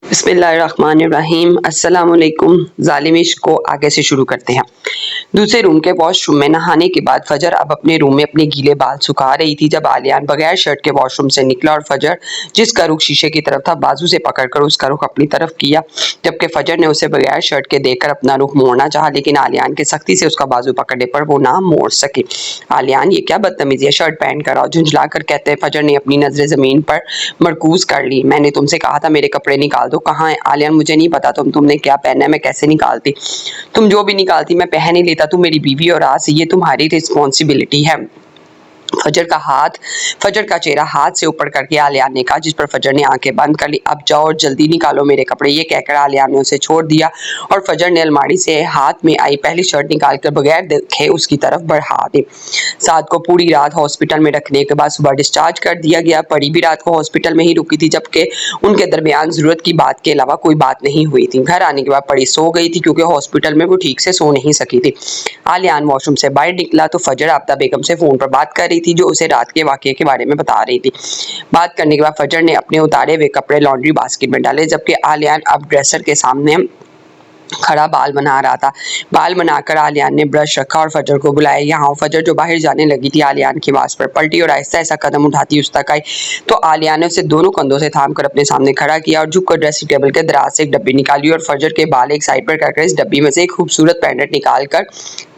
बिस्मिल्लाहिर्रहमानिर्रहीम। अस्सलाम वालेकुम। जालिम इश्क को आगे से शुरू करते हैं। दूसरे रूम के वॉशरूम में नहाने के बाद फजर अब अपने रूम में अपने गीले बाल सुखा रही थी जब आलियान बगैर शर्ट के वॉशरूम से निकला और फजर जिसका रुख शीशे की तरफ था बाजू से पकड़कर उसका रुख अपनी तरफ किया, जबकि फजर ने उसे बगैर शर्ट के देखकर अपना रुख मोड़ना चाहा, लेकिन आलियान के सख्ती से उसका बाजू पकड़ने पर वो ना मोड़ सकी। आलियान, ये क्या बदतमीजी है, शर्ट पहन कर आओ, झुंझला कर कहते फजर ने अपनी नजरें जमीन पर मरकूज कर ली। मैंने तुमसे कहा था मेरे कपड़े निकाल दो, कहाँ है? आलियान, मुझे नहीं पता तुमने क्या पहना है, मैं कैसे निकालती? तुम जो भी निकालती मैं पहन ही लेता, तुम मेरी बीवी और आज से ये तुम्हारी रिस्पॉन्सिबिलिटी है। फजर का चेहरा हाथ से ऊपर करके आलियान ने कहा, जिस पर फजर ने आंखें बंद कर ली। अब जाओ और जल्दी निकालो मेरे कपड़े। ये कहकर आलियान ने उसे छोड़ दिया और फजर ने अलमारी से हाथ में आई पहली शर्ट निकालकर बगैर देखे उसकी तरफ बढ़ा दी। साद को पूरी रात हॉस्पिटल में रखने के बाद सुबह डिस्चार्ज कर दिया गया। परी भी रात को हॉस्पिटल में ही रुकी थी, जबकि उनके दरमियान जरूरत की बात के अलावा कोई बात नहीं हुई थी। घर आने के बाद परी सो गई थी क्योंकि हॉस्पिटल में वो ठीक से सो नहीं सकी थी। आलियान वॉशरूम से बाहर निकला तो फजर आबिदा बेगम से फोन पर बात कर रही थी, जो उसे रात के वाकये के बारे में बता रही थी। बात करने के बाद फजर ने अपने उतारे हुए कपड़े लॉन्ड्री बास्केट में डाले, जबकि आलियान अब ड्रेसर के सामने खड़ा बाल बना रहा था। बाल बनाकर आलियान ने ब्रश रखा और फजर को बुलाया। यहाँ फजर जो बाहर जाने लगी थी आलियान की आवाज पर पलटी और आहिस्ता ऐसा कदम उठाती उस तक आई तो आलियान ने उसे दोनों कंधों से थाम कर अपने सामने खड़ा किया और झुककर ड्रेसिंग टेबल के दराज से एक डब्बी निकाली और फजर के बाल एक साइड पर करके इस डब्बी में से एक खूबसूरत पेंडेंट निकालकर,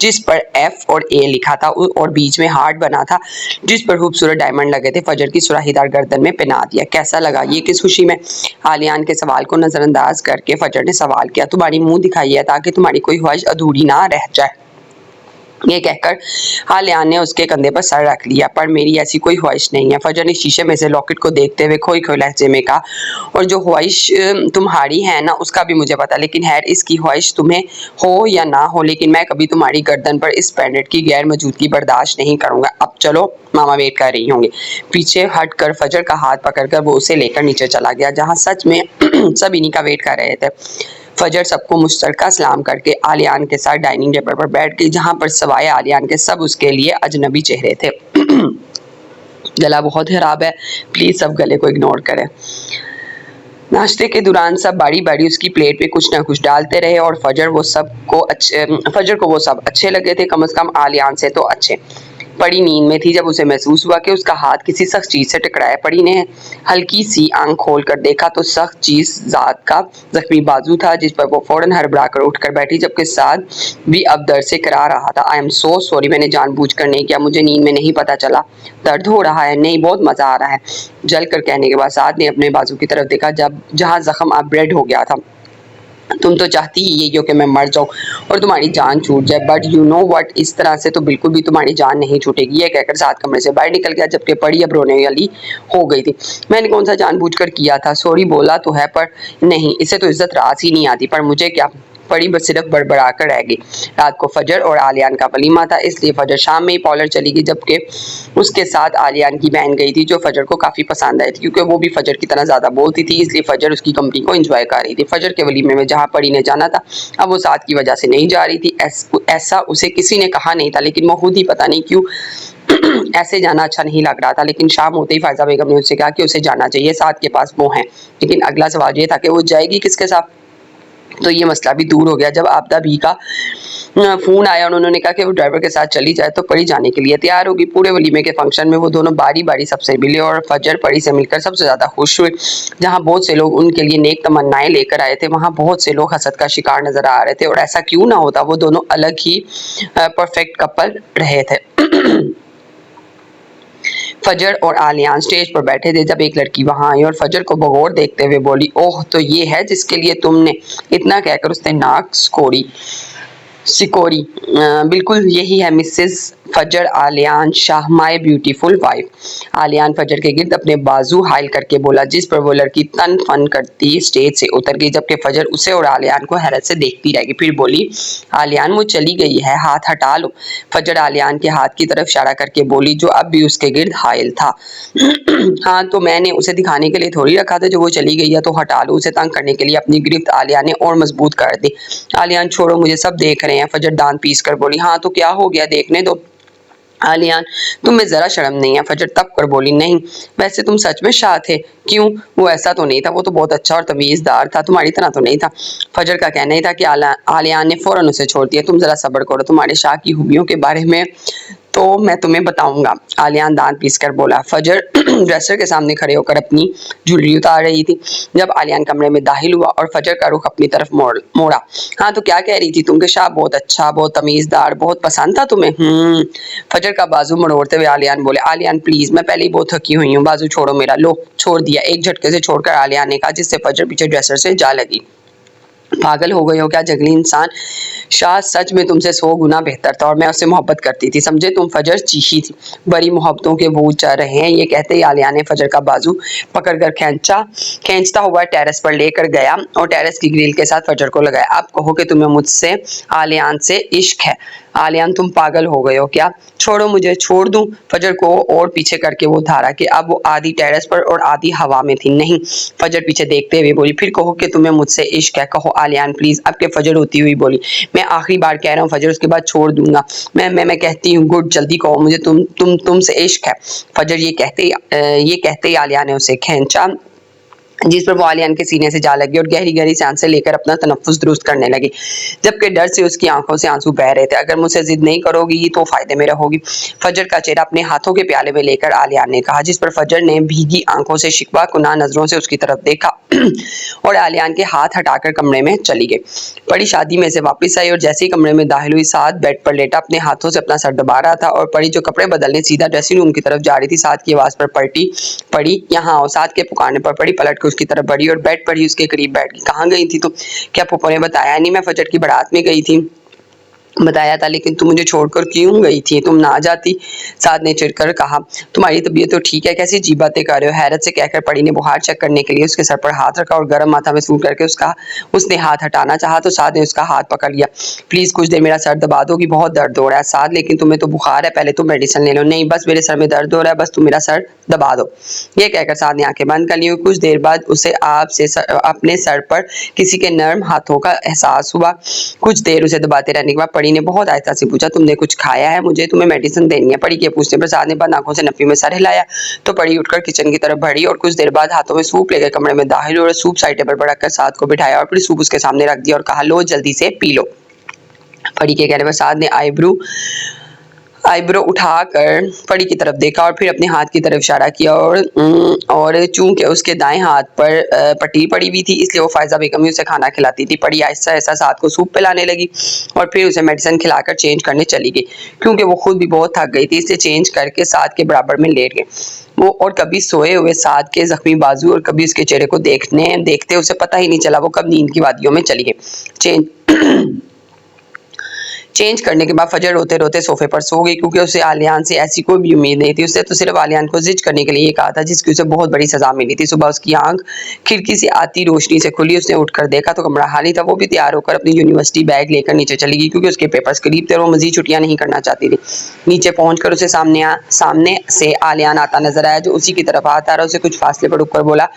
जिस पर एफ और ए लिखा था और बीच में हार्ट बना था जिस पर खूबसूरत डायमंड लगे थे, फजर की सुराहीदार गर्दन में पहना दिया। कैसा लगा? ये किस खुशी में? आलियान के सवाल को नजरअंदाज करके फजर ने सवाल किया। तुम्हारी मुंह दिखाई है ताकि तुम्हारी कोई ख्वाहिश अधूरी ना रह जाए। ये कहकर आलियान ने उसके कंधे पर सर रख लिया। पर मेरी ऐसी कोई ख्वाहिश नहीं है, फजर ने शीशे में से लॉकेट को देखते हुए खोई खोई लहजे में कहा। और जो ख्वाहिश तुम्हारी है ना उसका भी मुझे पता, लेकिन खैर इसकी ख्वाहिश तुम्हें हो या ना हो, लेकिन मैं कभी तुम्हारी गर्दन पर इस पेंडेंट की गैर मौजूदगी बर्दाश्त नहीं करूंगा। अब चलो, मामा वेट कर रही होंगी। पीछे हटकर फजर का हाथ पकड़कर वो उसे लेकर नीचे चला गया, जहाँ सच में सब इन्हीं का वेट कर रहे थे। फजर सबको मुश्तरका सलाम करके आलियान के साथ डाइनिंग टेबल पर बैठ गई, जहां पर सवाए आलियान के सब उसके लिए अजनबी चेहरे थे। गला बहुत खराब है, प्लीज सब गले को इग्नोर करें। नाश्ते के दौरान सब बारी बारी उसकी प्लेट में कुछ ना कुछ डालते रहे और फजर को वो सब अच्छे लगे थे, कम से कम आलियान से तो अच्छे। परी नींद में थी जब उसे महसूस हुआ कि उसका हाथ किसी सख्त चीज से टकराया। परी ने हल्की सी आंख खोलकर देखा तो सख्त चीज जात का जख्मी बाजू था, जिस पर वो फौरन हड़बड़ा कर उठकर बैठी, जबकि साद भी अब दर्द से करा रहा था। आई एम सो सॉरी, मैंने जानबूझकर नहीं किया, मुझे नींद में नहीं पता चला। दर्द हो रहा है? नहीं, बहुत मजा आ रहा है। जल कर कहने के बाद साद ने अपने बाजू की तरफ देखा जहाँ जख्म अब रेड हो गया था। तुम तो चाहती ही यही हो कि मैं मर जाऊं और तुम्हारी जान छूट जाए, बट यू नो व्हाट, इस तरह से तो बिल्कुल भी तुम्हारी जान नहीं छूटेगी। ये कहकर साथ कमरे से बाहर निकल गया, जबकि पड़ी अब रोने वाली हो गई थी। मैंने कौन सा जानबूझकर किया था? सॉरी बोला तो है, पर नहीं, इसे तो इज्जत राज ही नहीं आती। पर मुझे क्या? पड़ी बस सिर्फ बड़बड़ा कर रह गई। रात को फजर और आलियान का वलीमा था, इसलिए फजर शाम में ही पार्लर चली गई, जबकि उसके साथ आलियान की बहन गई थी, जो फजर को काफी पसंद आई थी क्योंकि वो भी फजर की तरह ज्यादा बोलती थी, इसलिए फजर उसकी कंपनी को एंजॉय कर रही थी। फजर के वलीमे में जहाँ परी ने जाना था, अब वो साथ की वजह से नहीं जा रही थी। ऐसा उसे किसी ने कहा नहीं था, लेकिन वो खुद ही पता नहीं क्यों ऐसे जाना अच्छा नहीं लग रहा था। लेकिन शाम होते ही फायजा बेगम ने उससे कहा कि उसे जाना चाहिए, साथ के पास वो है। लेकिन अगला सवाल ये था कि वो जाएगी किसके साथ? तो ये मसला भी दूर हो गया जब आबिदा भी का फोन आया और उन्होंने कहा कि वो ड्राइवर के साथ चली जाए, तो परी जाने के लिए तैयार होगी। पूरे वलीमे के फंक्शन में वो दोनों बारी बारी सबसे मिले और फजर परी से मिलकर सबसे ज्यादा खुश हुए। जहां बहुत से लोग उनके लिए नेक तमन्नाएं लेकर आए थे, वहां बहुत से लोग हसद का शिकार नजर आ रहे थे। और ऐसा क्यों ना होता, वो दोनों अलग ही परफेक्ट कपल रहे थे। फजर और आलियान स्टेज पर बैठे थे जब एक लड़की वहां आई और फजर को बगौर देखते हुए बोली, ओह, तो ये है जिसके लिए तुमने। इतना कहकर उसने नाक सिकोरी। बिल्कुल यही है मिसेस फजर Aliyan Shah, my beautiful wife. Aliyan फजर के गिर्द अपने बाजू हाइल करके बोला, जिस पर वो लड़की तन फन करती स्टेज से उतर गई, जबकि फजर उसे और आलियान को हैरत से देखती रह गई। फिर बोली, आलियान वो चली गई है, हाथ हटा लो। फजर आलियान के हाथ की तरफ इशारा करके बोली, जो अब भी उसके गिर्द हाइल था। हाँ, तो मैंने उसे दिखाने के लिए थोड़ी रखा था, जो वो चली गई है तो हटा लो। उसे तंग करने के लिए अपनी गिरफ्त आलिया ने और मजबूत कर दी। आलियान, छोड़ो, मुझे सब देख रहे हैं। फजर दांत पीस कर बोली, हाँ तो क्या हो गया, देखने दो। आलियान, तुम्हें जरा शर्म नहीं है? फजर तब कर बोली, नहीं, वैसे तुम सच में शाह थे? क्यों? वो ऐसा तो नहीं था, वो तो बहुत अच्छा और तमीज़दार था, तुम्हारी तरह तो नहीं था। फजर का कहना ही था कि आलियान ने फौरन उसे छोड़ दिया। तुम जरा सब्र करो, तुम्हारे शाह की खूबियों के बारे में तो मैं तुम्हें बताऊंगा, आलियान दांत पीस कर बोला। फजर ड्रेसर के सामने खड़े होकर अपनी ज्वेलरी उतार रही थी जब आलियान कमरे में दाखिल हुआ और फजर का रुख अपनी तरफ मोड़ा। हाँ तो क्या कह रही थी तुम? के शाह बहुत अच्छा, बहुत तमीज़दार, बहुत पसंद था तुम्हें? फजर का बाजू मड़ोड़ते हुए आलियान बोले, आलियान प्लीज, मैं पहले ही बहुत थकी हुई हूँ, बाजू छोड़ो मेरा। लो, छोड़ दिया, एक झटके से छोड़कर आलियान ने कहा, जिससे फजर पीछे ड्रेसर से जा लगी। पागल हो गई हो क्या जंगली इंसान? शाह सच में तुमसे 100 गुना बेहतर था और मैं उससे मोहब्बत करती थी, समझे तुम? फजर चीखी थी। बड़ी मोहब्बतों के भूत चढ़ रहे हैं। ये कहते ही आलिया ने फजर का बाजू पकड़कर खींचता हुआ टेरेस पर लेकर गया और टेरेस की ग्रिल के साथ फजर को लगाया। अब कहो कि तुम्हें मुझसे, आलियान से इश्क है? आलियान तुम पागल हो गए हो क्या? छोड़ो मुझे, छोड़ दूं? फजर को और पीछे करके वो धारा कि अब वो आधी टेरेस पर और आधी हवा में थी। नहीं, फजर पीछे देखते हुए बोली, फिर कहो कि तुम्हें मुझसे इश्क है, कहो आलियान प्लीज। अब के फजर होती हुई बोली, मैं आखिरी बार कह रहा हूँ फजर, उसके बाद छोड़ दूंगा। मैं कहती हूँ, गुड, जल्दी कहो मुझे, तुमसे इश्क है? फजर ये कहते ही आलिया ने उसे खींचा, जिस पर वो आलियान के सीने से जा लगी और गहरी गहरी सांसें लेकर अपना तनफ्फुस दुरुस्त करने लगी, जबकि डर से उसकी आंखों से आंसू बह रहे थे। अगर मुझसे जिद नहीं करोगी तो फायदे में रहोगी, फजर का चेहरा अपने हाथों के प्याले में लेकर आलियान ने कहा, जिस पर फजर ने भीगी आंखों से शिकवा कुनाह नजरों से उसकी तरफ देखा और आलियान के हाथ हटाकर कमरे में चली गई। परी शादी में से वापस आई और जैसे ही कमरे में दाखिल हुई, साथ बेड पर लेटा अपने हाथों से अपना सर दबा रहा था और परी जो कपड़े बदलने सीधा ड्रेसिंग रूम की तरफ जा रही थी, साथ की आवाज पर पड़ी यहाँ आओ, साथ के पुकारने पर पड़ी पलट कर उसकी तरफ बढ़ी और बेड पर ही उसके करीब बैठ गई। कहाँ गई थी तुम? क्या पप्पो ने बताया नहीं? मैं फजर की बारात में गई थी। बताया था, लेकिन तुम मुझे छोड़कर क्यों गई थी? तुम ना जाती, साद ने चिढ़कर कहा। तुम्हारी तबीयत तो ठीक है, कैसी अजीब बातें कर रहे हो? हैरत से कहकर पड़ी ने बुखार चेक करने के लिए उसके सर पर हाथ रखा और गर्म माथा महसूस करके उसने हाथ हटाना चाहा तो साद ने उसका हाथ पकड़ लिया। प्लीज कुछ देर मेरा सर दबा दो कि बहुत दर्द हो रहा है। साद, लेकिन तुम्हें तो बुखार है, पहले तुम मेडिसिन ले लो। नहीं, बस मेरे सर में दर्द हो रहा है, बस तुम मेरा सर दबा दो। ये कहकर साद ने आंखें बंद कर ली। कुछ देर बाद उसे अपने सर पर किसी के नर्म हाथों का एहसास हुआ। कुछ देर उसे दबाते रहने के बाद परी ने बहुत आहिस्ता से पूछा, तुमने कुछ खाया है? मुझे तुम्हें मेडिसिन देनी है। परी के पूछने पर साद ने बंद आंखों से नफी में सर हिलाया तो परी उठकर किचन की तरफ बढ़ी और कुछ देर बाद हाथों में सूप लेकर कमरे में दाखिल हुई और सूप साइड टेबल पर रखकर साद को बिठाया और फिर सूप उसके सामने रख दिया और कहा, लो जल्दी से पी लो। परी के कहने पर साद ने आईब्रो उठाकर परी की तरफ देखा और फिर अपने हाथ की तरफ इशारा किया और चूंकि उसके दाएं हाथ पर पट्टी पड़ी हुई थी, इसलिए वो फायजा बेगम ही उसे खाना खिलाती थी। परी आहिस्ता आहिस्ता साद को सूप पिलाने लगी और फिर उसे मेडिसिन खिलाकर चेंज करने चली गई। क्योंकि वो खुद भी बहुत थक गई थी, इसलिए चेंज करके साद के बराबर में लेट गए वो और कभी सोए हुए साद के जख्मी बाजू और कभी उसके चेहरे को देखते उसे पता ही नहीं चला वो कब नींद की वादियों में चली गई। चेंज करने के बाद फजर रोते रोते सोफे पर सो गई, क्योंकि उसे आलियान से ऐसी कोई भी उम्मीद नहीं थी। उसने तो सिर्फ आलियान को जिद करने के लिए ये कहा था, जिसकी उसे बहुत बड़ी सजा मिली थी। सुबह उसकी आंख खिड़की से आती रोशनी से खुली। उसने उठकर देखा तो कमरा खाली था। वो भी तैयार होकर अपनी यूनिवर्सिटी बैग लेकर नीचे चली गई, क्योंकि उसके पेपर्स करीब थे और वो मजीद छुट्टियां नहीं करना चाहती थी। नीचे पहुंचकर उसे सामने से आलियान आता नजर आया, जो उसी की तरफ आता रहा। उसे कुछ फासले पर रुककर बोला,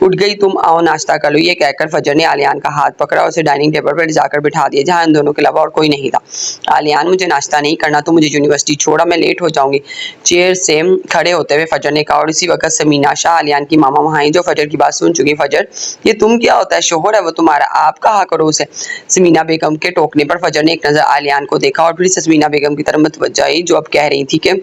उठ गई तुम, आओ नाश्ता कर लो। ये कहकर फजर ने आलियान का हाथ पकड़ा और उसे डाइनिंग टेबल पर जाकर बिठा दिया, जहां इन दोनों के अलावा और कोई नहीं था। आलियान, मुझे नाश्ता नहीं करना, तो मुझे यूनिवर्सिटी छोड़ा, मैं लेट हो जाऊंगी, चेयर से खड़े होते हुए फजर ने कहा। और इसी वक्त समीना शाह, आलियान की मामा, वहां आई, जो फजर की बात सुन चुकी। फजर, ये तुम क्या होता है? शोहर है वो तुम्हारा, आप कहा करो उसे। समीना बेगम के टोकने पर फजर ने एक नजर आलियान को देखा और फिर समीना बेगम की तरफ मुतवज्जो आई, जो अब कह रही थी कि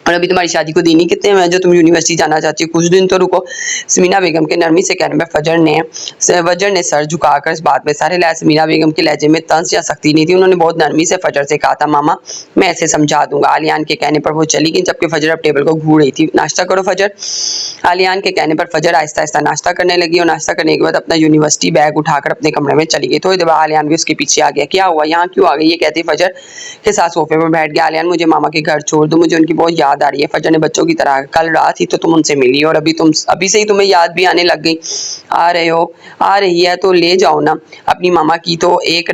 और अभी तुम्हारी शादी को दिन ही कितने हैं जो तुम यूनिवर्सिटी जाना चाहती हो, कुछ दिन तो रुको। समीना बेगम के नरमी से कहने में फजर ने सर झुकाकर इस बात में सर हिलाया। समीना बेगम के लहजे में तंज या सख्ती नहीं थी। उन्होंने बहुत नरमी से फजर से कहा था, मामा मैं ऐसे समझा दूंगा। आलियान के कहने पर वो चली गई, जबकि फजर अब टेबल को घूर रही थी। नाश्ता करो फजर। आलियान के कहने पर फजर आहिस्ता आहिस्ता नाश्ता करने लगी और नाश्ता करने के बाद अपना यूनिवर्सिटी बैग उठाकर अपने कमरे में चली गई। थोड़ी देर बाद आलियान भी उसके पीछे आ गया। क्या हुआ, यहाँ क्यों आ गई? ये कहती फजर के साथ सोफे पर बैठ गया। आलियान, मुझे मामा के घर छोड़ दो, मुझे उनकी बहुत याद आ रही है। फजर ने बच्चों की तरह, कल रात ही तो तुम उनसे मिली और अभी से ही तुम्हें याद भी आने लग गई। आ रही है तो ले जाओ ना। अपनी मामा की तो एक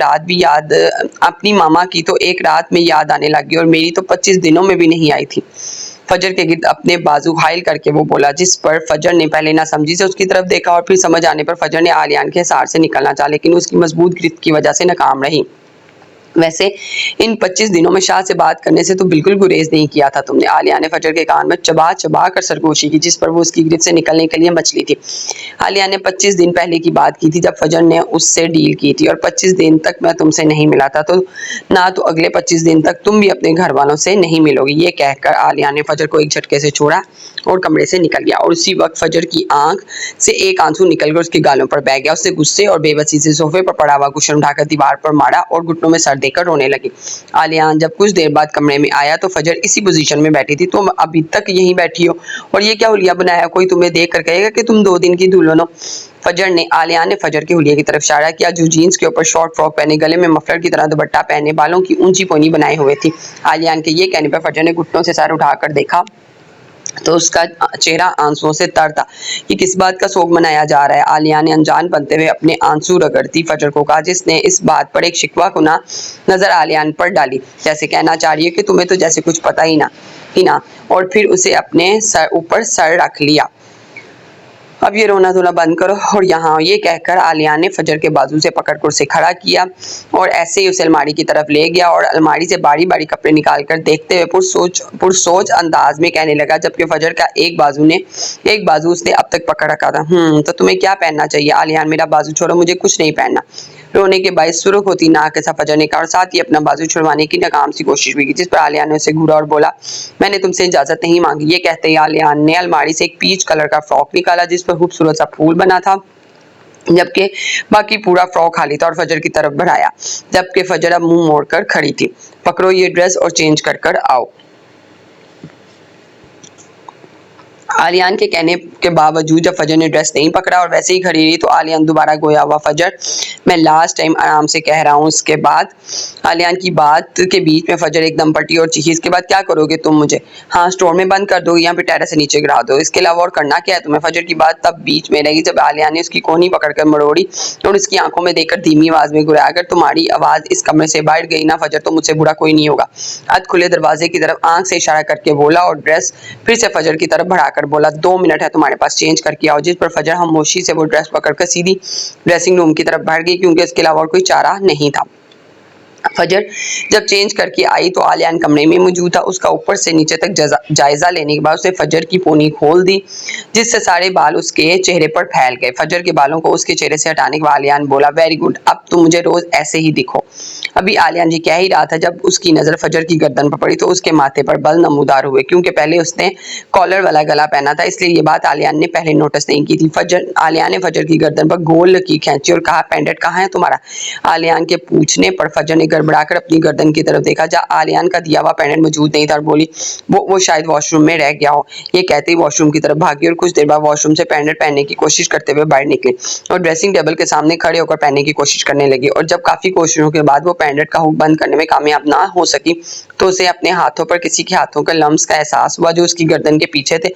रात में याद आने लग गई और मेरी तो 25 दिनों में भी नहीं आई थी। फजर के गिर्द अपने बाजू हाइल करके वो बोला, जिस पर फजर ने पहले ना समझी से उसकी तरफ देखा और फिर समझ आने पर फजर ने आलियान के हिसार से निकलना चाहा, लेकिन उसकी मजबूत गिरफ्त की वजह से नाकाम रही। वैसे इन 25 दिनों में शाह से बात करने से तो बिल्कुल गुरेज नहीं किया था तुमने। आलिया ने फजर के कान में चबा चबा कर सरगोशी की, जिस पर वो उसकी गिरफ्त से निकलने के लिए मचली थी। आलिया ने 25 दिन पहले की बात की थी जब फजर ने उससे डील की थी, और 25 दिन तक मैं तुमसे नहीं मिला था, तो ना तो अगले 25 दिन तक तुम भी अपने घर वालों से नहीं मिलोगी। ये कहकर आलिया ने फजर को एक झटके से छोड़ा और कमरे से निकल गया, और उसी वक्त फजर की आंख से एक आंसू निकलकर उसके गालों पर बह गया। उससे गुस्से और बेबसी से सोफे पर पड़ा हुआ कुशन उठाकर दीवार पर मारा और घुटनों में सर देकर रोने लगी। आलियान जब कुछ देर बाद कमरे में आया तो फजर इसी पोजीशन में बैठी थी। तुम अभी तक यहीं बैठी हो और ये क्या हुलिया बनाया? कोई तुम्हें देख कर कहेगा कि तुम 2 दिन की दुल्हन हो। आलियान ने फजर के हुलिये की तरफ इशारा किया जो जीन्स के ऊपर शॉर्ट फ्रॉक पहने, गले में मफलर की तरह दुपट्टा पहने, बालों की ऊंची पोनी बनाए हुए थी। आलियान के ये कहने पर फजर ने घुटनों से सर उठाकर देखा तो उसका चेहरा आंसुओं से तर था। कि किस बात का शोक मनाया जा रहा है? आलिया ने अनजान बनते हुए अपने आंसू रगड़ती फजर को कहा, जिसने इस बात पर एक शिकवा कुना नजर आलियान पर डाली, जैसे कहना चाह रही है कि तुम्हें तो जैसे कुछ पता ही ना। और फिर उसे अपने सर ऊपर सर रख लिया। अब ये रोना धोना बंद करो और यहाँ, ये कहकर आलिया ने फजर के बाजू से पकड़कर उसे खड़ा किया और ऐसे ही उसे अलमारी की तरफ ले गया और अलमारी से बारी बारी कपड़े निकालकर देखते हुए पुरसोच अंदाज में कहने लगा, जबकि फजर का एक बाजू उसने अब तक पकड़ रखा था। तो तुम्हें क्या पहनना चाहिए? आलियान, मेरा बाजू छोड़ो, मुझे कुछ नहीं पहनना। रोने के बायस सुर्ख होती नाक के साथ फजर ने कहा और साथ ही अपना बाजू छुड़वाने की नाकाम सी कोशिश भी की, जिस पर आलिया ने उसे घूरा और बोला, मैंने तुमसे इजाजत नहीं मांगी। ये कहते ही आलियान ने अलमारी से एक पीच कलर का फ्रॉक निकाला जिस पर खूबसूरत सा फूल बना था, जबकि बाकी पूरा फ्रॉक खाली था, और फजर की तरफ बढ़ाया, जबकि फजर अब मुंह मोड़कर खड़ी थी। पकड़ो ये ड्रेस और चेंज कर आओ। आलियान के कहने के बावजूद जब फजर ने ड्रेस नहीं पकड़ा और वैसे ही खड़ी रही तो आलियान दोबारा गोया हुआ, फजर मैं लास्ट टाइम आराम से कह रहा हूँ। इसके बाद आलियान की बात के बीच में फजर एकदम पटी और चीखी, इसके बाद क्या करोगे तुम मुझे? हाँ, स्टोर में बंद कर दो या फिर टेरेस से नीचे गिरा दो, इसके अलावा और करना क्या है तुम्हें? फजर की बात तब बीच में लगी जब आलिया ने उसकी कोहनी पकड़कर मरोड़ी और उसकी आंखों में देखकर धीमी आवाज में गुराया, अगर तुम्हारी आवाज इस कमरे से बाहर गई ना फजर, तो मुझसे बुरा कोई नहीं होगा। अध खुले दरवाजे की तरफ आंख से इशारा करके बोला और ड्रेस फिर से फजर की तरफ बढ़ाकर बोला, 2 मिनट है तुम्हारे पास, चेंज करके आओ। जिस पर फजर खामोशी से वो ड्रेस पकड़कर सीधी ड्रेसिंग रूम की तरफ बढ़ गई, क्योंकि इसके अलावा और कोई चारा नहीं था। फजर जब चेंज करके आई तो आलियान कमरे में मौजूद था। उसका ऊपर से नीचे तक जायजा लेने के बाद उसने फजर की पोनी खोल दी, जिससे सारे बाल उसके चेहरे पर फैल गए। फजर के बालों को उसके चेहरे से हटाने के बाद आलियान बोला, वेरी गुड, अब तुम मुझे रोज ऐसे ही दिखो। अभी आलियान जी कह ही रहा था जब उसकी नजर फजर की गर्दन पर पड़ी तो उसके माथे पर बल नमूदार हुए, क्योंकि पहले उसने कॉलर वाला गला पहना था, इसलिए ये बात आलियान ने पहले नोटिस नहीं की थी। आलियान ने फजर की गर्दन पर गोल लकीर खींची और कहा, पेंडेंट कहाँ है तुम्हारा? आलियान के पूछने पर फजर ने गड़बड़ाकर अपनी गर्दन की तरफ देखा, जहाँ आलियान का दिया हुआ पेंडेंट मौजूद नहीं था, और बोली, वो शायद वॉशरूम में रह गया हो। ये कहते ही वॉशरूम की तरफ भागी और कुछ देर बाद वॉशरूम से पेंडेंट पहनने की कोशिश करते हुए बाहर निकली और ड्रेसिंग टेबल के सामने खड़े होकर पहनने की कोशिश करने लगी। और जब काफी कोशिशों के बाद वो पेंडेंट का हुक बंद करने में कामयाब ना हो सकी तो उसे अपने हाथों पर किसी के हाथों के लम्स का एहसास हुआ जो उसकी गर्दन के पीछे थे,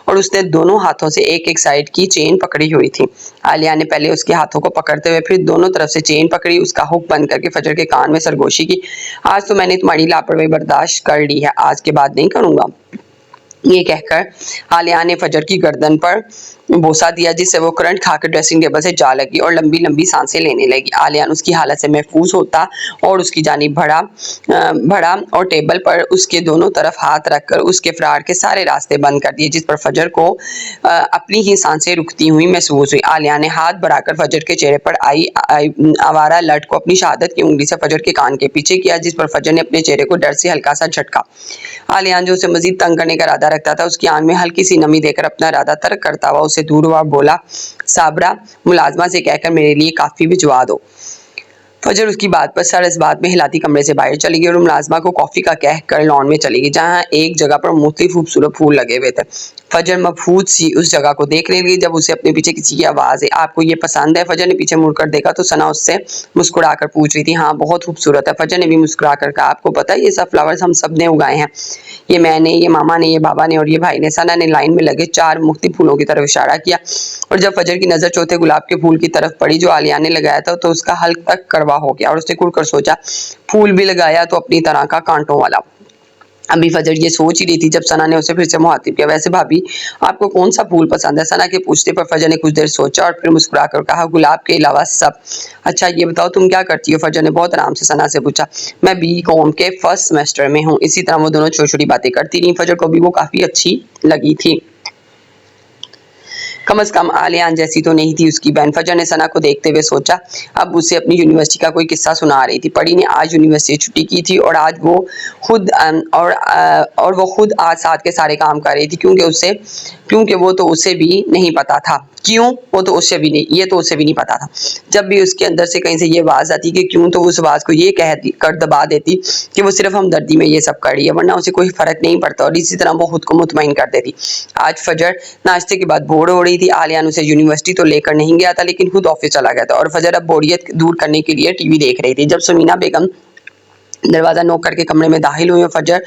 और उसने दोनों हाथों से एक एक साइड की चेन पकड़ी हुई थी। आलिया ने पहले उसके हाथों को पकड़ते हुए फिर दोनों तरफ से चेन पकड़ी, उसका हुक बंद करके फजर के कान में सरगोशी की, आज तो मैंने तुम्हारी लापरवाही बर्दाश्त कर ली है, आज के बाद नहीं करूंगा। ये कहकर आलिया ने फजर की गर्दन पर बोसा दिया, जिससे वो करंट खाकर ड्रेसिंग टेबल से जा लगी और लंबी लंबी सांसें लेने लगी। आलिया उसकी हालत से महफूज होता और उसकी जानिब बढ़ा और टेबल पर उसके दोनों तरफ हाथ रखकर उसके फरार के सारे रास्ते बंद कर दिए, जिस पर फजर को अपनी ही सांसें रुकती हुई महसूस हुई। आलिया ने हाथ बढ़ाकर फजर के चेहरे पर आई आवारा लट को अपनी शहादत की उंगली से फजर के कान के पीछे किया, जिस पर फजर ने अपने चेहरे को डर से हल्का सा झटका। आलिया जो उसे मजीद तंग करने का इरादा रखता था, उसकी आंख में हल्की सी नमी देकर अपना इरादा तर्क करता हुआ उसे दूर हुआ, बोला, साबरा, मुलाजमा से कहकर मेरे लिए काफी भिजवा दो। फजर उसकी बात पर सर इस बात में हिलाती कमरे से बाहर चली गई और मुलाजमा को कॉफी का कह कर लॉन में चली गई, जहाँ एक जगह पर मुख्तलिफ खूबसूरत फूल लगे हुए थे। फजर मबहूत सी उस जगह को देखने लगी जब उसे अपने पीछे किसी की आवाज है, आपको ये पसंद है? फजर ने पीछे मुड़कर देखा तो सना उससे मुस्कुराकर पूछ रही थी। हाँ, बहुत खूबसूरत है। फजर ने भी मुस्कुराकर कहा, आपको पता है ये सब फ्लावर्स हम सब ने उगाए हैं, ये मैंने, ये मामा ने, ये बाबा ने और ये भाई ने। सना ने लाइन में लगे 4 मुख्तलिफ फूलों की तरफ इशारा किया और जब फजर की नजर चौथे गुलाब के फूल की तरफ पड़ी जो आलिया ने लगाया था तो उसका हल्क तक कड़वा हो गया और उसने कुड़ कर सोचा, फूल भी लगाया तो अपनी तरह का कांटों वाला। अभी फजर ये सोच ही रही थी जब सना ने उसे फिर से मुखातिब किया, वैसे भाभी आपको कौन सा फूल पसंद है? सना के पूछने पर फजर ने कुछ देर सोचा और फिर मुस्कुराकर कहा, गुलाब के अलावा सब। अच्छा ये बताओ तुम क्या करती हो? फजर ने बहुत आराम से सना से पूछा। मैं बी.कॉम के फर्स्ट सेमेस्टर में हूँ। इसी तरह वो दोनों छोटी छोटी बातें करती रही। फजर को भी वो काफी अच्छी लगी थी। कम से कम आलियान जैसी तो नहीं थी उसकी बहन। फजर ने सना को देखते हुए सोचा, अब उसे अपनी यूनिवर्सिटी का कोई किस्सा सुना रही थी। परी ने आज यूनिवर्सिटी छुट्टी की थी और आज वो खुद और वो खुद आज साथ के सारे काम कर रही थी क्योंकि वो तो उसे भी नहीं पता था। क्यों? वो तो उससे भी नहीं, ये तो उसे भी नहीं पता था। जब भी उसके अंदर से कहीं से ये आवाज आती कि क्यों, तो उस आवाज को ये कह कर दबा देती कि वो सिर्फ हमदर्दी में ये सब कर रही है, वरना उसे कोई फर्क नहीं पड़ता। और इसी तरह वो खुद को मुतमईन कर देती। आज फजर नाश्ते के बाद बोर हो रही थी। आलियान उसे यूनिवर्सिटी तो लेकर नहीं गया था, लेकिन खुद ऑफिस चला गया था और फजर अब बोरियत दूर करने के लिए टीवी देख रही थी। जब सुमीना बेगम दरवाजा नॉक करके कमरे में दाखिल हुई और फजर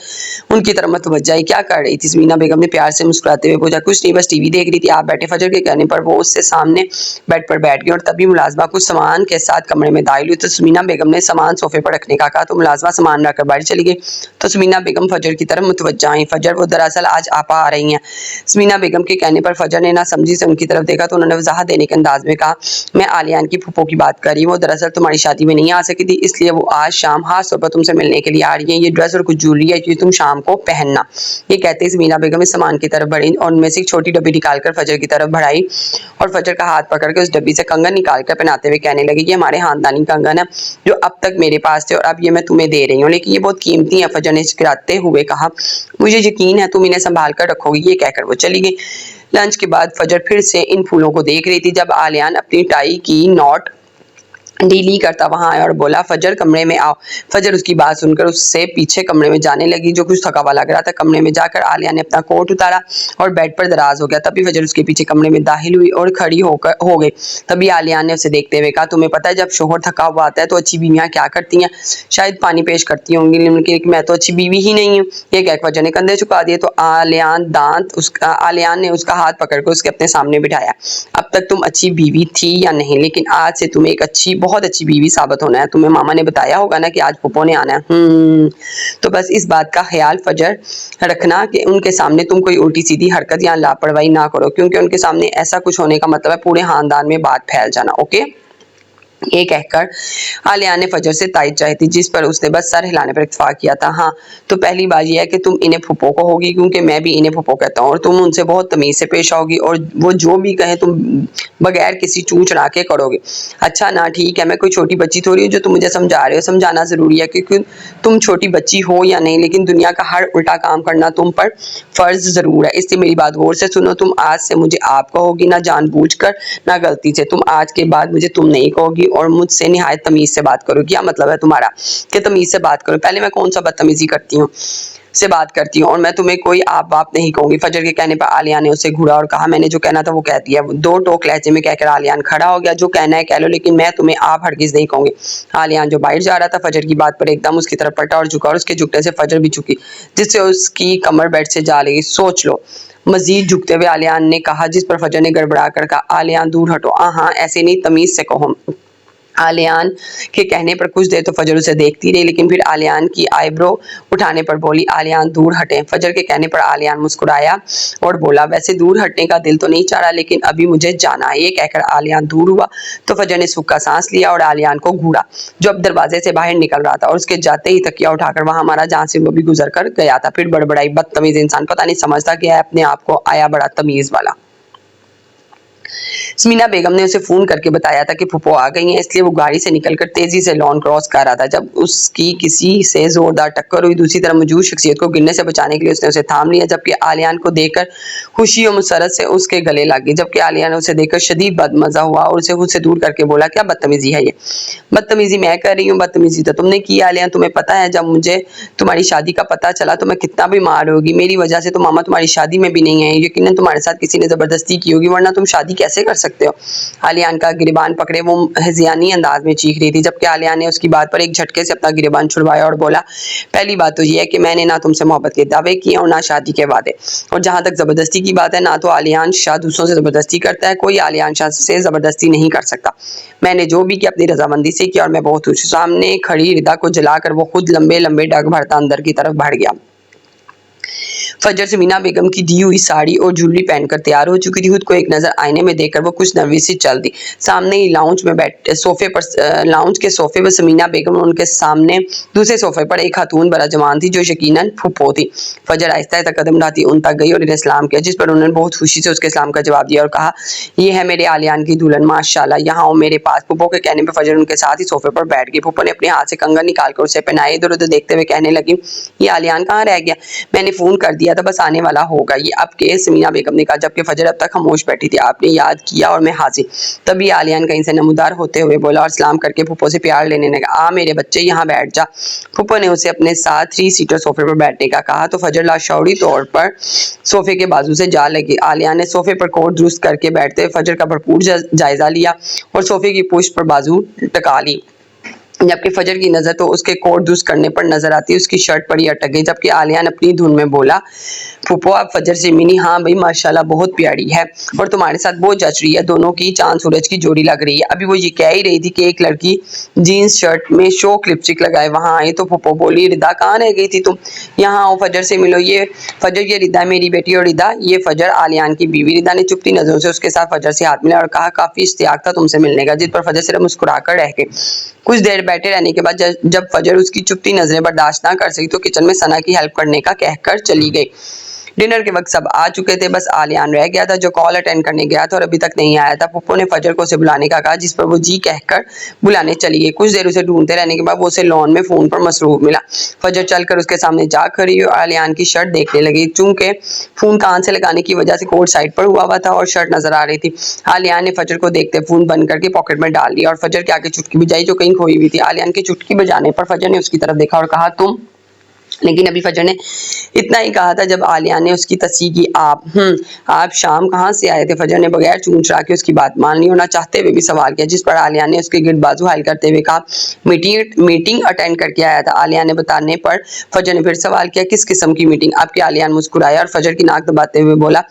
उनकी तरफ मुतवज्जा ही क्या कर रही थी? समीना बेगम ने प्यार से मुस्कुराते हुए पूछा। कुछ नहीं, बस टीवी देख रही थी। आप बैठे? फजर के कहने पर वो उससे सामने बेड पर बैठ गई और तभी मुलाजमा कुछ सामान के साथ कमरे में दाखिल हुई तो समीना बेगम ने सामान सोफे पर रखने का कहा तो मुलाजमा सामान रखकर बाहर चली गई। तो समीना बेगम फजर की तरफ मुतवज्जा आई। फजर वो दरअसल आज आपा आ रही हैं। समीना बेगम के कहने पर फजर ने ना समझी से उनकी तरफ देखा तो उन्होंने वजाहत देने के अंदाज में कहा, मैं आलियान की फूफो की बात कर रही हूँ। वो दरअसल तुम्हारी शादी में नहीं आ सकी थी, इसलिए वो आज शाम खास तौर पर तुमसे मिलने के लिए आ रही है। ये ड्रेस और कुछ ज्वेलरी है जो तुम शाम को पहनना। ये कहते ही समीना बेगम इस सामान की तरफ बढ़ी और उनमें से एक छोटी डब्बी निकालकर फजर की तरफ बढ़ाई और फजर का हाथ पकड़कर उस डब्बी से कंगन निकालकर पहनाते हुए कहने लगी, ये हमारे खानदानी कंगन है जो अब तक मेरे पास थे और अब ये मैं तुम्हें दे रही हूँ, लेकिन ये बहुत कीमती है। फजर ने मुस्कुराते हुए कहा, मुझे यकीन है तुम इन्हें संभाल कर रखोगी। ये कहकर वो चली गई। लंच के बाद फजर फिर से इन फूलों को देख रही थी जब आलियान अपनी टाई की नॉट डीली करता वहां आया और बोला, फजर कमरे में आओ। फजर उसकी बात सुनकर उससे पीछे कमरे में जाने लगी जो कुछ थका हुआ लग रहा था। कमरे में जाकर आलिया ने अपना कोट उतारा और बेड पर दराज हो गया। तभी फजर उसके पीछे कमरे में दाखिल हुई और खड़ी हो गई। तभी आलिया ने उसे देखते हुए कहा, तुम्हें पता है जब शोहर थका हुआ आता है तो अच्छी बीवियां क्या करती हैं? शायद पानी पेश करती होंगी, लेकिन मैं तो अच्छी बीवी ही नहीं हूँ। ये कहकर फजर ने कंधे झुका दिए तो आलियान ने उसका हाथ पकड़कर उसके अपने सामने बिठाया। अब तक तुम अच्छी बीवी थी या नहीं, लेकिन आज से तुम एक बहुत अच्छी बीवी साबित होना है। तुम्हें मामा ने बताया होगा ना कि आज फूफो ने आना है। तो बस इस बात का ख्याल फजर रखना कि उनके सामने तुम कोई उल्टी सीधी हरकत या लापरवाही ना करो, क्योंकि उनके सामने ऐसा कुछ होने का मतलब है पूरे खानदान में बात फैल जाना। ओके? ये कहकर आलिया ने फजर से तायद चाही थी, जिस पर उसने बस सर हिलाने पर इत्तेफाक किया था। हाँ, तो पहली बात यह है कि तुम इन्हें फूफो कहोगी क्योंकि मैं भी इन्हें फूफो कहता हूँ और तुम उनसे बहुत तमीज से पेश आओगी और वो जो भी कहे तुम बगैर किसी चूं चढ़ा के करोगे। अच्छा ना, ठीक है, मैं कोई छोटी बच्ची थोड़ी हूँ जो तुम मुझे समझा रहे हो। समझाना जरूरी है क्योंकि तुम छोटी बच्ची हो या नहीं, लेकिन दुनिया का हर उल्टा काम करना तुम पर फर्ज जरूर है। इसलिए मेरी बात गौर से सुनो। तुम आज से मुझे आप कहोगी, ना जानबूझकर ना गलती से। तुम आज के बाद मुझे तुम नहीं कहोगी और मुझसे निहायत तमीज से बात करो। क्या मतलब है तुम्हारा कि तमीज से बात करो? पहले मैं कौन सा बदतमीजी करती हूँ से बात करती हूँ और मैं तुम्हें कोई आप बाप नहीं कहूंगी। फजर के कहने पर आलिया ने उसे घूरा और कहा, मैंने जो कहना था वो कह दिया। दो टोक लहजे में कहकर आलियान खड़ा हो गया, जो कहना है कह लो, लेकिन मैं तुम्हें आप हरगिज नहीं कहूंगी। आलियान जो बाहर जा रहा था फजर की बात पर एकदम उसकी तरफ पलटा और झुका और उसके झुकने से फजर भी झुकी, जिससे उसकी कमर बेड से जा लगी। सोच लो, मजीद झुकते हुए आलियान ने कहा, जिस पर फजर ने गड़बड़ा कर कहा, आलियान दूर हटो। हाँ, ऐसे नहीं, तमीज से कहो। आलियान के कहने पर कुछ देर तो फजर उसे देखती रही, लेकिन फिर आलियान की आईब्रो उठाने पर बोली, आलियान दूर हटें। फजर के कहने पर आलियान मुस्कुराया और बोला, वैसे दूर हटने का दिल तो नहीं चाह रहा, लेकिन अभी मुझे जाना है। ये कहकर आलियान दूर हुआ तो फजर ने सूखा सांस लिया और आलियान को घूरा, जो अब दरवाजे से बाहर निकल रहा था, और उसके जाते ही तकिया उठाकर वहां हमारा जहां से वो भी गुजर कर गया था। फिर बड़बड़ाई, बदतमीज इंसान, पता नहीं समझता क्या है अपने आप को, आया बड़ा तमीज वाला। समीना बेगम ने उसे फोन करके बताया था कि फूफो आ गई हैं, इसलिए वो गाड़ी से निकलकर तेजी से लॉन क्रॉस कर रहा था। जब उसकी किसी से जोरदार टक्कर हुई, दूसरी तरफ मौजूद शख्सियत को गिरने से बचाने के लिए उसने उसे थाम लिया, जबकि आलियान को देखकर खुशी और मुसरत से उसके गले लग गई। जबकि आलियान ने उसे देखकर शदीद बदमजा हुआ और उसे खुद से दूर करके बोला, क्या बदतमीजी है ये? बदतमीजी मैं कर रही हूँ? बदतमीजी तो तुमने की। आलियान, तुम्हें पता है जब मुझे तुम्हारी शादी का पता चला तो मैं कितना बीमार होगी। मेरी वजह से तो मामा तुम्हारी शादी में भी नहीं आए। यकीनन तुम्हारे साथ किसी ने जबरदस्ती की होगी, वरना तुम शादी कैसे कर सकते हो? आलियान का गिरबान पकड़े वो हजियानी अंदाज में चीख रही थी, जबकि आलियान ने उसकी बात पर एक झटके से अपना गिरबान छुड़वाया और बोला, पहली बात तो यह है कि मैंने ना तुमसे मोहब्बत के दावे किए और ना शादी के वादे, और जहां तक जबरदस्ती की बात है, ना तो आलियान शाह दूसरों से जबरदस्ती करता है, कोई आलियान शाह से जबरदस्ती नहीं कर सकता। मैंने जो भी किया अपनी रजामंदी से किया और मैं बहुत खुश। सामने खड़ी रिदा को जलाकर वो खुद लंबे लंबे डग भरता अंदर की तरफ बढ़ गया। फजर समीना बेगम की दी हुई साड़ी और ज्वेलरी पहनकर तैयार हो चुकी थी। खुद को एक नजर आईने में देखकर वो कुछ नर्वस सी चल दी। सामने ही लाउंज में बैठे लाउंज के सोफे पर समीना बेगम और उनके सामने दूसरे सोफे पर एक खातून बड़ा जवान थी जो यकीनन फुप्पो थी। फजर आहिस्ता आहिस्ता कदम उठाती उन तक गई और इन्हें सलाम किया, जिस पर उन्होंने बहुत खुशी से उसके सलाम का जवाब दिया और कहा, ये है मेरे आलियान की दुल्हन, माशाल्लाह, यहाँ आओ मेरे पास। फुप्पो के कहने पर फजर उनके साथ ही सोफे पर बैठ गई। फुप्पो ने अपने हाथ से कंगन निकालकर उसे पहनाए। इधर उधर देखते हुए कहने लगी, ये आलियान कहाँ रह गया? मैंने फोन कर दिया था, बस आने वाला होगा ये अब के। समीना बेगम ने कहा, जबकि फजर अब तक खामोश बैठी थी। आपने याद किया और मैं हाजिर। तभी आलियान कहीं से नमूदार होते हुए बोला और सलाम करके फुप्पो से प्यार लेने लगा, आ मेरे बच्चे यहाँ बैठ जा। फुप्पो ने उसे अपने साथ 3 सीटर सोफे पर बैठने का कहा तो फजर लाशौरी तौर पर सोफे के बाजू से जा लगी। आलिया ने सोफे पर कोट दुरुस्त करके बैठते हुए फजर का भरपूर जायजा लिया और सोफे की पुष्ट पर बाजू टका ली, जबकि फजर की नजर तो उसके कोट दुरुस्त करने पर नजर आती, उसकी शर्ट पर ही अटक गई। जबकि आलिया ने अपनी धुन में बोला, फूफो आप फजर से मिली? हाँ भाई माशाल्लाह बहुत प्यारी है और तुम्हारे साथ बहुत जच रही है, दोनों की चांद सूरज की जोड़ी लग रही है। अभी वो ये कह ही रही थी कि एक लड़की जीन्स शर्ट में शोक लिपस्टिक लगाए वहां आई तो फूफो बोली, रिदा कहाँ रह गई थी तुम? यहाँ आओ फजर से मिलो। ये फजर, ये रिदा मेरी बेटी और रिदा ये फजर आलियान की बीवी। रिदा ने चुपती नजरों से उसके साथ फजर से हाथ मिला और कहा, काफी इश्तियाक था तुमसे मिलने का, जिस पर फजर सिर्फ मुस्कुराकर रह गई। कुछ देर बैठे रहने के बाद जब फजर उसकी चुपती नजरें बर्दाश्त ना कर सकी तो किचन में सना की हेल्प करने का कहकर चली गई। डिनर के वक्त सब आ चुके थे, बस आलियान रह गया था जो कॉल अटेंड करने गया था और अभी तक नहीं आया था। पप्पू ने फजर को उसे बुलाने का कहा, जिस पर वो जी कहकर बुलाने चली गई। कुछ देर उसे ढूंढते रहने के बाद वो उसे लॉन में फोन पर मसरूफ मिला। फजर चलकर उसके सामने जा खड़ी और आलियान की शर्ट देखने लगी। चूंकि फोन कान से लगाने की वजह से कोट साइड पर हुआ था और शर्ट नजर आ रही थी, आलियान ने फजर को देखते फोन बंद करके पॉकेट में डाल लिया और फजर के आगे चुटकी बजाई जो कहीं खोई हुई थी। आलियान की चुटकी बजाने पर फजर ने उसकी तरफ देखा और कहा, तुम? लेकिन अभी फजर ने इतना ही कहा था जब आलिया ने उसकी तस्वीर की, आप शाम कहाँ से आए थे? फजर ने बगैर चूं चढ़ा के उसकी बात मान ली और ना चाहते हुए भी सवाल किया, जिस पर आलिया ने उसके गिर्द बाजू हाल करते हुए कहा, मीटिंग अटेंड करके आया था। आलिया ने बताने पर फजर ने फिर सवाल किया, किस किस्म की मीटिंग? आपकी? आलिया ने मुस्कुराया और फजर की नाक दबाते हुए बोला,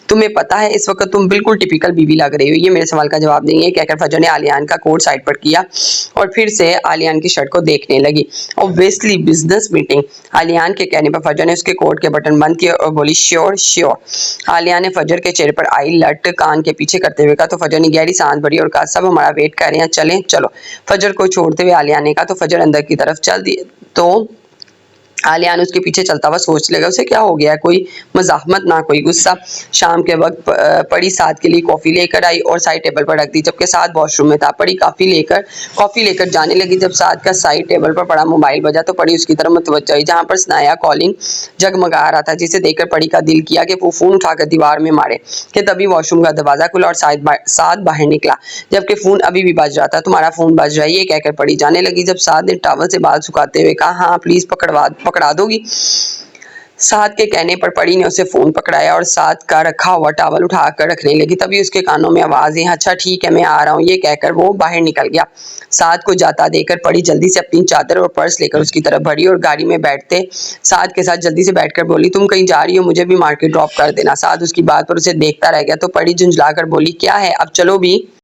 तुम्हें पता है इस वक्त तुम बिल्कुल टिपिकल बीवी लग रही हो। ये मेरे सवाल का जवाब नहीं है, कहकर फजर ने आलियान का कोट साइड पर किया और फिर से आलियान की शर्ट को देखने लगी। Obviously business meeting. आलियान के कहने पर फजर ने उसके कोट के बटन बंद किए और बोली, श्योर श्योर। आलिया ने फजर के चेहरे पर आई लट कान के पीछे करते हुए कहा तो फजर ने गहरी सांस भरी और कहा, सब हमारा वेट कर रहे हैं, चलें चलो। फजर को छोड़ते हुए आलिया ने कहा तो फजर अंदर की तरफ चल दी तो आलियान उसके पीछे चलता हुआ सोच लगा, उसे क्या हो गया है? कोई मजाहमत ना कोई गुस्सा। शाम के वक्त पड़ी साद के लिए कॉफी लेकर आई और साइड टेबल पर रख दी, जबकि साद वॉशरूम में था। पड़ी कॉफी लेकर जाने लगी। जब साद का साइड टेबल पर पड़ा मोबाइल बजा तो पड़ी उसकी तरफ मुतवज्जो हुई, जहां पर सनाया कॉलिंग जगमगा रहा था, जिसे देखकर पड़ी का दिल किया कि वो फोन उठाकर दीवार में मारे कि तभी वॉशरूम का दरवाजा खुला और साद बाहर निकला, जबकि फोन अभी भी बज रहा था। तुम्हारा फोन बज रहा है, ये कहकर पड़ी जाने लगी। जब साद ने टॉवल से बाल सुखाते हुए कहा, हाँ प्लीज पकड़ा दोगी? साद के कहने पर पड़ी ने उसे फोन पकड़ाया और साद का रखा हुआ टॉवल उठाकर रखने लगी। तभी उसके कानों में आवाज आई, अच्छा ठीक है मैं आ रहा हूँ, ये कहकर वो बाहर निकल गया। साद को जाता देखकर पड़ी जल्दी से अपनी चादर और पर्स लेकर उसकी तरफ बढ़ी और गाड़ी में बैठते साद के साथ जल्दी से बैठकर बोली, तुम कहीं जा रही हो? मुझे भी मार्केट ड्रॉप कर देना। साद उसकी बात पर उसे देखता रह गया तो पड़ी झुंझलाकर बोली, क्या है अब चलो भी।